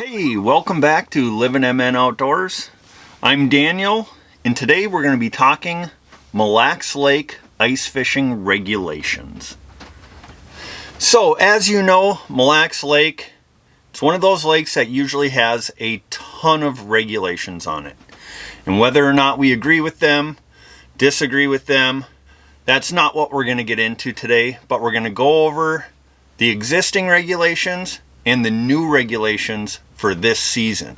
Hey, welcome back to Livin MN Outdoors. I'm Daniel, and today we're going to be talking Mille Lake ice fishing regulations. So, as you know, Mille Lake, it's one of those lakes that usually has a ton of regulations on it. And whether or not we agree with them, disagree with them, that's not what we're going to get into today, but we're going to go over the existing regulations and the new regulations for this season.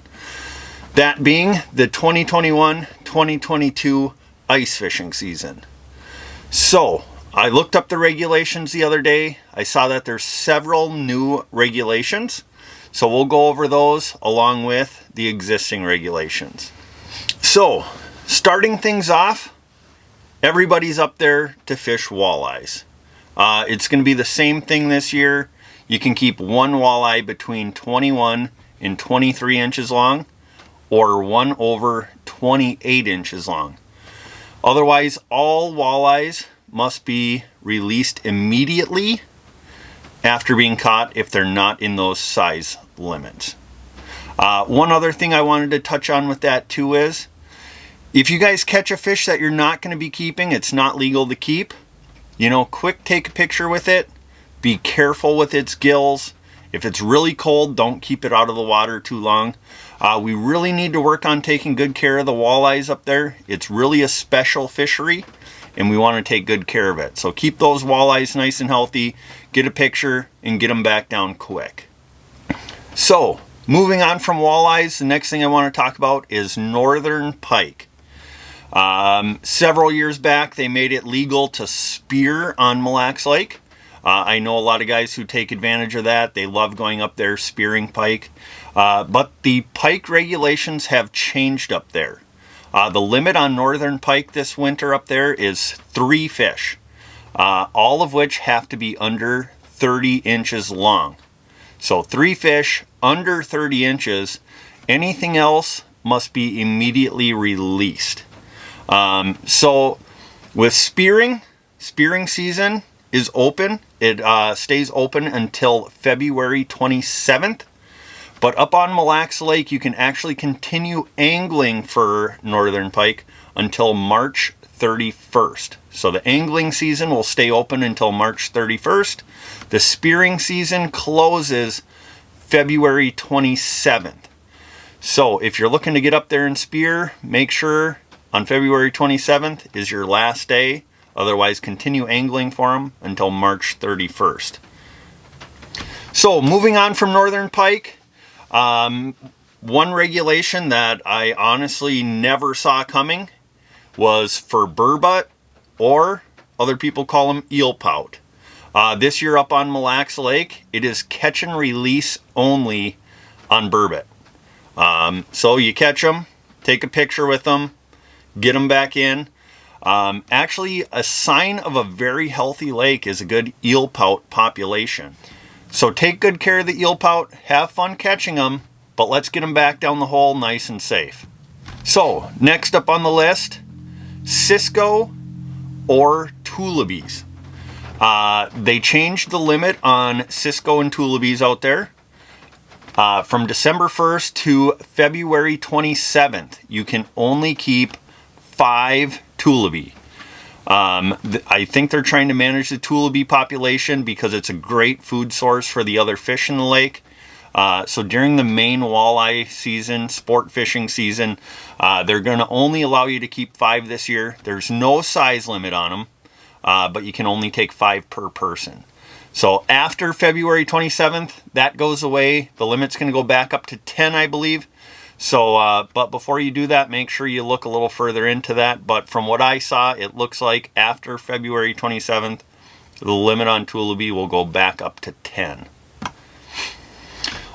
That being the 2021-2022 ice fishing season. So, I looked up the regulations the other day. I saw that there's several new regulations. So we'll go over those along with the existing regulations. So, starting things off, everybody's up there to fish walleyes. It's going to be the same thing this year. You can keep one walleye between 21 and 23 inches long, or one over 28 inches long. Otherwise, all walleyes must be released immediately after being caught if they're not in those size limits. One other thing I wanted to touch on with that too is, if you guys catch a fish that you're not going to be keeping, it's not legal to keep, quick take a picture with it. Be careful with its gills. If it's really cold, don't keep it out of the water too long. We really need to work on taking good care of the walleyes up there. It's really a special fishery, and we want to take good care of it. So keep those walleyes nice and healthy, get a picture, and get them back down quick. So, moving on from walleyes, the next thing I want to talk about is northern pike. Several years back, they made it legal to spear on Mille Lake. I know a lot of guys who take advantage of that. They love going up there spearing pike. But the pike regulations have changed up there. The limit on northern pike this winter up there is 3 fish, all of which have to be under 30 inches long. So 3 fish under 30 inches. Anything else must be immediately released. So with spearing season is open. It stays open until February 27th. But up on Mille Lake, you can actually continue angling for northern pike until March 31st. So the angling season will stay open until March 31st. The spearing season closes February 27th. So if you're looking to get up there and spear, make sure on February 27th is your last day. Otherwise, continue angling for them until March 31st. So, moving on from northern pike, one regulation that I honestly never saw coming was for burbot, or other people call them eel pout. This year up on Mille Lake, it is catch and release only on burbot. So you catch them, take a picture with them, get them back in. Actually, a sign of a very healthy lake is a good eel pout population. So take good care of the eel pout, have fun catching them, but let's get them back down the hole nice and safe. So, next up on the list, Cisco or Tulabees. They changed the limit on Cisco and Tulabees out there. From December 1st to February 27th, you can only keep 5 Tulabee. I think they're trying to manage the Tulabee population because it's a great food source for the other fish in the lake. So during the main walleye season, sport fishing season, they're going to only allow you to keep 5 this year. There's no size limit on them, but you can only take 5 per person. So after February 27th, that goes away. The limit's going to go back up to 10, I believe. So, but before you do that, make sure you look a little further into that. But from what I saw, it looks like after February 27th, the limit on Tulabee will go back up to 10.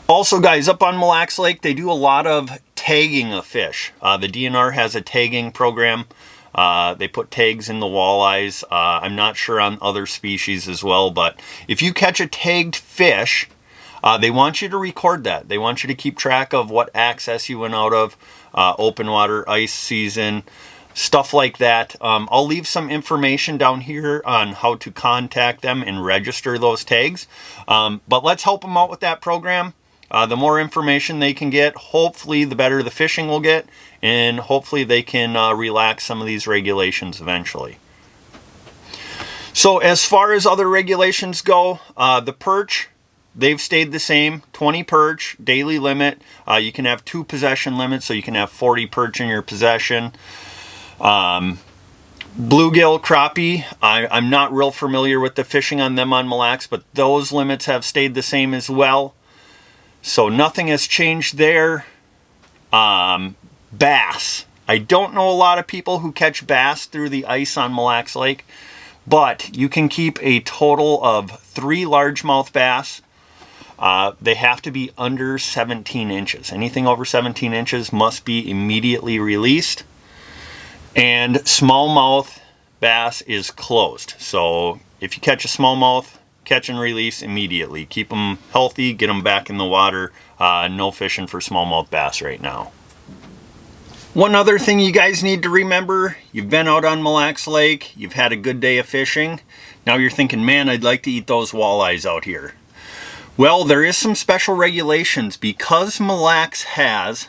Also, guys, up on Mille Lake, they do a lot of tagging of fish. The DNR has a tagging program. They put tags in the walleyes. I'm not sure on other species as well, but if you catch a tagged fish, they want you to record that. They want you to keep track of what access you went out of, open water, ice season, stuff like that. I'll leave some information down here on how to contact them and register those tags. But let's help them out with that program. The more information they can get, hopefully the better the fishing will get, and hopefully they can relax some of these regulations eventually. So as far as other regulations go, the perch, they've stayed the same. 20 perch, daily limit. You can have 2 possession limits, so you can have 40 perch in your possession. Bluegill, crappie, I'm not real familiar with the fishing on them on Mille Lacs, but those limits have stayed the same as well. So nothing has changed there. Bass. I don't know a lot of people who catch bass through the ice on Mille Lacs Lake, but you can keep a total of 3 largemouth bass. They have to be under 17 inches. Anything over 17 inches must be immediately released. And smallmouth bass is closed. So if you catch a smallmouth, catch and release immediately. Keep them healthy, get them back in the water. No fishing for smallmouth bass right now. One other thing you guys need to remember, you've been out on Mille Lacs Lake, you've had a good day of fishing. Now you're thinking, man, I'd like to eat those walleyes out here. Well, there is some special regulations. Because Mille Lacs has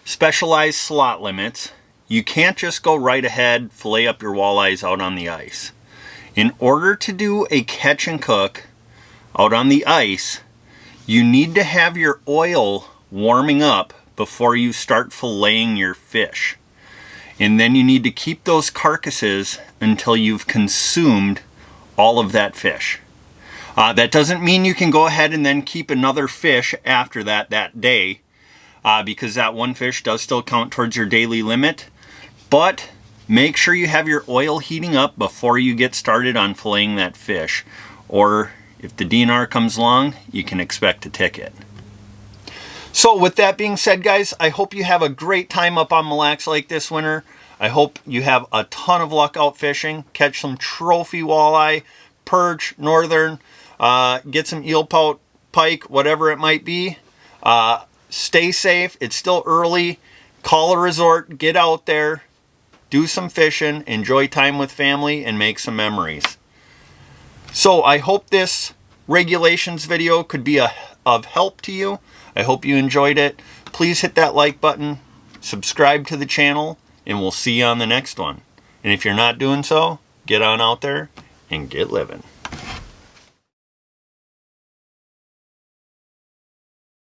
specialized slot limits, you can't just go right ahead, fillet up your walleyes out on the ice. In order to do a catch and cook out on the ice, you need to have your oil warming up before you start filleting your fish. And then you need to keep those carcasses until you've consumed all of that fish. That doesn't mean you can go ahead and then keep another fish after that day, because that one fish does still count towards your daily limit. But make sure you have your oil heating up before you get started on filleting that fish. Or if the DNR comes along, you can expect a ticket. So with that being said, guys, I hope you have a great time up on Mille Lacs Lake this winter. I hope you have a ton of luck out fishing. Catch some trophy walleye, perch, northern, get some eel, pout, pike, whatever it might be. Stay safe. It's still early. Call a resort. Get out there. Do some fishing. Enjoy time with family and make some memories. So I hope this regulations video could be of help to you. I hope you enjoyed it. Please hit that like button, subscribe to the channel, and we'll see you on the next one. And if you're not doing so, get on out there and get living.